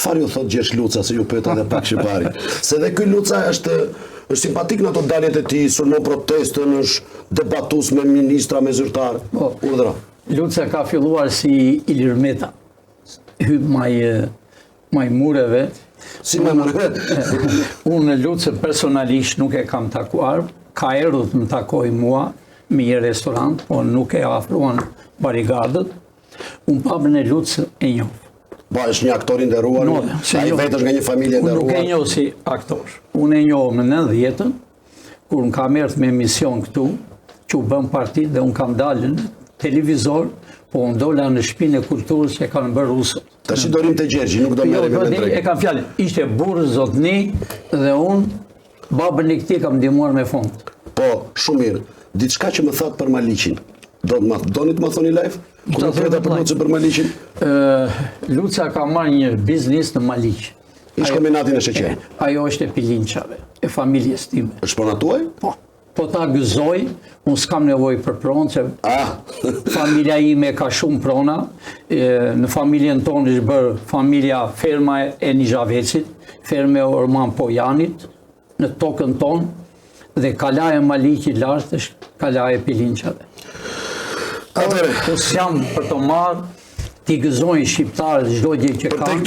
Çfarë ju thot Gjergj Luca, se ju pyeta edhe pak shqiptari? Se dhe ky Luca është simpatik në ato daljet e tij, sulmon protestën, është debatues me ministra, me zyrtar. Urdhra. Luca ka filluar si Ilir Meta. Hyp maj mureve. Si maj mureve? Unë Luca personalisht nuk e kam takuar, ka erdhur të më takoj mua në një restorant, po nuk e afruan barigadët. Unë papën e Luca e njoh. Ba, është një aktor i nderuar, ai vetë është nga një familje e nderuar. Unë nuk e njoh si aktor. Unë e njoh në 90-ën, kur unë kam erdhur me emision këtu, që u bëm parti dhe unë kam dalë në televizor, po unë dola në shtëpinë e kulturës që kanë bërë rusët. Tash do rim te Gjergji, nuk do merrem me drejt. E kam fjalën, ishte burrë zotni dhe unë babën e këtij kam ndihmuar me fond. Po, shumë mirë. Diçka që më thatë për Maliqin. Doni të më thoni live? Kur të fleta për Luca për Maliqin? Luca ka marrë një biznis në Maliq. Ish kombinatin e sheqerit. Ajo është e Pilinçave, e familjes time. Është puna tuaj? Po. Po ta gëzoj, unë s'kam nevojë për pronë, që familja ime ka shumë prona. Në familjen tonë është bërë familja ferma e Nizhavecit, ferme e Orman Pojanit, në tokën tonë, dhe kalaja e Maliqit lashtë është kalaja e Pilinçave. Po s'jam për të marrë, t'i gëzojnë shqiptarët çdo gjë që kanë.